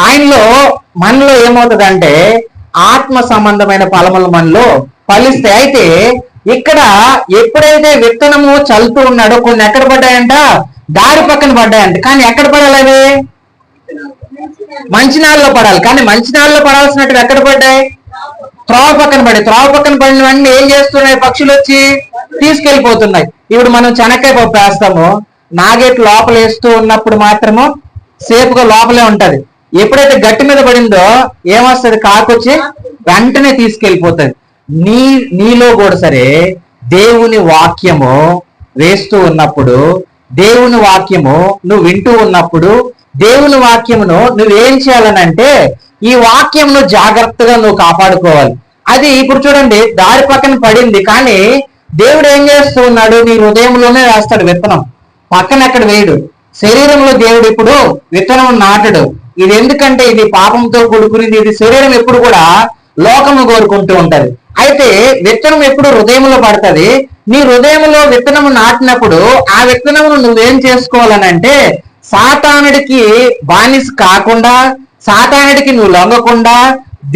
ఆయనలో మనలో ఏమవుతుందంటే ఆత్మ సంబంధమైన ఫలములు మనలో ఫలిస్తాయి. అయితే ఇక్కడ ఎప్పుడైతే విత్తనము చల్లుతూ ఉన్నాడో కొన్ని ఎక్కడ పడ్డాయంట, దారి పక్కన పడ్డాయంట. కానీ ఎక్కడ పడాలి అవి? మంచినాళ్ళలో పడాలి. కానీ మంచినాళ్ళలో పడాల్సినట్టు ఎక్కడ పడ్డాయి? త్రోవ పక్కన పడాయి. త్రోవ పక్కన పడినవన్నీ ఏం చేస్తున్నాయి? పక్షులు వచ్చి తీసుకెళ్లిపోతున్నాయి. ఇప్పుడు మనం చెనక్కాయ పప్పు వేస్తాము, నాగేట్ లోపల వేస్తూ ఉన్నప్పుడు మాత్రము సేపుగా లోపలే ఉంటది. ఎప్పుడైతే గట్టి మీద పడిందో ఏమొస్తుంది? కాకొచ్చి వెంటనే తీసుకెళ్లిపోతుంది. నీలో కూడా సరే దేవుని వాక్యము వేస్తూ ఉన్నప్పుడు, దేవుని వాక్యము నువ్వు వింటూ ఉన్నప్పుడు, దేవుని వాక్యమును నువ్వేం చేయాలనంటే ఈ వాక్యమును జాగ్రత్తగా నువ్వు కాపాడుకోవాలి. అది ఇప్పుడు చూడండి, దారి పక్కన పడింది, కానీ దేవుడు ఏం చేస్తూ ఉన్నాడు? నీ హృదయంలోనే వేస్తాడు విత్తనం, పక్కన ఎక్కడ వేయడు. శరీరంలో దేవుడు ఇప్పుడు విత్తనం నాటడు. ఇది ఎందుకంటే ఇది పాపంతో కూడుకునేది. ఇది శరీరం ఎప్పుడు కూడా లోకము కోరుకుంటూ ఉంటది. అయితే విత్తనం ఎప్పుడు హృదయంలో పడుతుంది. నీ హృదయంలో విత్తనము నాటినప్పుడు ఆ విత్తనమును నువ్వేం చేసుకోవాలనంటే సాతానుడికి బానిస కాకుండా, సాతానుడికి నువ్వు లొంగకుండా,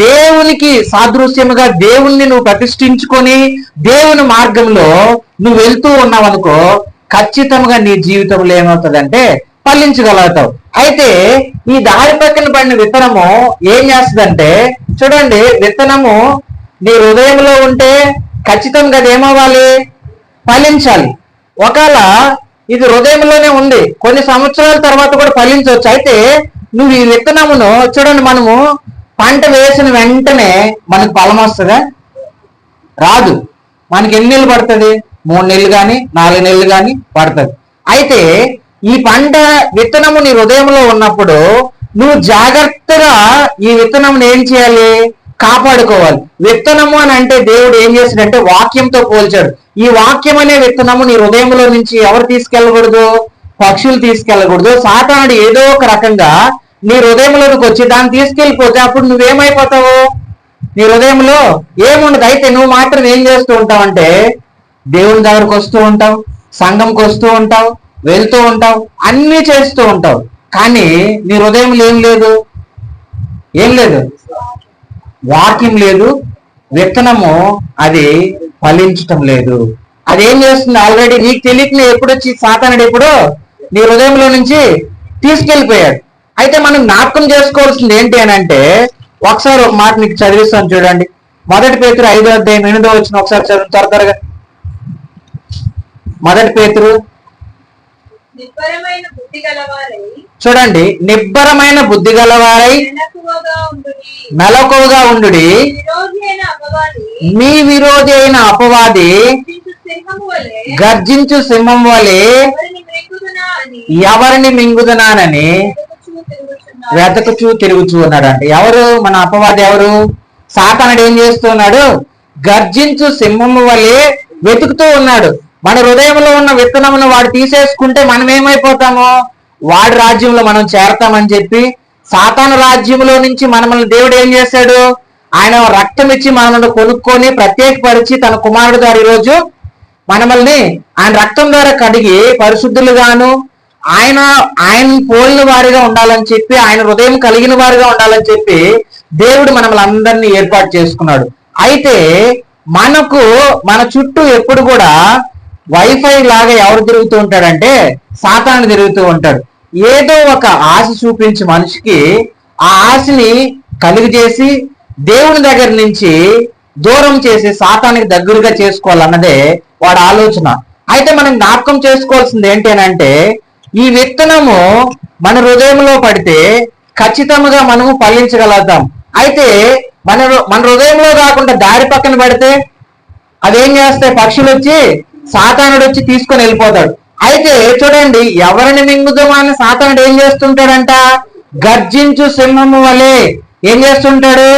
దేవునికి సాదృశ్యముగా దేవుణ్ణి నువ్వు ప్రతిష్ఠించుకొని దేవుని మార్గంలో నువ్వు వెళ్తూ ఉన్నావనుకో, ఖచ్చితంగా నీ జీవితంలో ఏమవుతుందంటే ఫలించగలుగుతావు. అయితే ఈ దారి పక్కన పడిన విత్తనము ఏం చేస్తుందంటే, చూడండి, విత్తనము నీ హృదయంలో ఉంటే ఖచ్చితంగా అది ఏమవ్వాలి? ఫలించాలి. ఒకవేళ ఇది హృదయంలోనే ఉంది, కొన్ని సంవత్సరాల తర్వాత కూడా ఫలించవచ్చు. అయితే నువ్వు ఈ విత్తనమును చూడండి, మనము పంట వేసిన వెంటనే మనకు ఫలం వస్తుందా? రాదు. మనకి ఎన్ని నెలలు పడుతుంది? 3 నెలలు కానీ 4 నెలలు కానీ పడుతుంది. అయితే ఈ పంట విత్తనము నీ హృదయంలో ఉన్నప్పుడు నువ్వు జాగ్రత్తగా ఈ విత్తనమును ఏం చేయాలి? కాపాడుకోవాలి. విత్తనము అని అంటే దేవుడు ఏం చేశాడంటే వాక్యంతో పోల్చాడు. ఈ వాక్యం అనే విత్తనము నీ హృదయంలో నుంచి ఎవరు తీసుకెళ్ళకూడదు? పక్షులు తీసుకెళ్ళకూడదు. సాతానుడు ఏదో ఒక రకంగా నీ హృదయంలోకి వచ్చి దాన్ని తీసుకెళ్ళిపోతే అప్పుడు నువ్వేమైపోతావు? నీ హృదయంలో ఏముండదు. అయితే నువ్వు మాత్రం ఏం చేస్తూ ఉంటావు అంటే దేవుని దగ్గరకు వస్తూ ఉంటావు, సంఘంకి వస్తూ ఉంటావు, వెళ్తూ ఉంటావు, అన్నీ చేస్తూ ఉంటావు. కానీ నీ హృదయంలో ఏం లేదు? ఏం లేదు? వాక్యం లేదు. విత్తనము అది ఫలించటం లేదు. అదేం చేస్తుంది? ఆల్రెడీ నీకు తెలియకనే ఎప్పుడు వచ్చి సాతానుడు ఎప్పుడో నీ హృదయంలో నుంచి తీసుకెళ్ళిపోయాడు. అయితే మనం జ్ఞాపకం చేసుకోవాల్సింది ఏంటి అని అంటే, ఒకసారి ఒక మాట నీకు చదివిస్తాను చూడండి. 1 పేతురు 5:8 ఒకసారి చదువు త్వరగా. 1 పేతురు చూడండి, నిబ్బరమైన బుద్ధి గలవారై మెలకువగా ఉండుడి. మీ విరోధి అయిన అపవాది గర్జించు సింహం వలె ఎవరిని మింగుదునానని వెతకుచూ తిరుగుచూ ఉన్నాడు. అంటే ఎవరు మన అపవాది? ఎవరు? సాతానుడు ఏం చేస్తున్నాడు? గర్జించు సింహము వలె వెతుకుతూ ఉన్నాడు. మన హృదయంలో ఉన్న విత్తనమును వాడు తీసేసుకుంటే మనం ఏమైపోతాము? వాడి రాజ్యంలో మనం చేరతామని చెప్పి సాతాను రాజ్యంలో నుంచి మనల్ని దేవుడు ఏం చేశాడు? ఆయన రక్తం ఇచ్చి మనల్ని కొనుక్కొని ప్రత్యేకపరిచి తన కుమారుడు ద్వారా ఈరోజు మనల్ని ఆయన రక్తం ద్వారా కడిగి పరిశుద్ధులుగాను ఆయన పోలిన వారిగా ఉండాలని చెప్పి, ఆయన హృదయం కలిగిన వారిగా ఉండాలని చెప్పి దేవుడు మనల్ని అందరినీ ఏర్పాటు చేసుకున్నాడు. అయితే మన చుట్టూ ఎప్పుడు కూడా వైఫై లాగా ఎవరు తిరుగుతూ ఉంటాడంటే సాతాను తిరుగుతూ ఉంటాడు. ఏదో ఒక ఆశ చూపించి మనిషికి ఆ ఆశని కలుగజేసి దేవుని దగ్గర నుంచి దూరం చేసి సాతానికి దగ్గరగా చేసుకోవాలన్నదే వాడి ఆలోచన. అయితే మనం జ్ఞాపకం చేసుకోవాల్సింది ఏంటి అంటే, ఈ విత్తనము మన హృదయంలో పడితే ఖచ్చితంగా మనము ఫలించగలుగుతాం. అయితే మన హృదయంలో కాకుండా దారి పక్కన పడితే అదేం చేస్తాయి? పక్షులు వచ్చి సాతానుడు వచ్చి తీసుకొని వెళ్ళిపోతాడు. అయితే చూడండి, ఎవరిని మింగుదామని సాతానుడు ఏం చేస్తుంటాడంట? గర్జించు సింహము వలె ఏం చేస్తుంటాడు?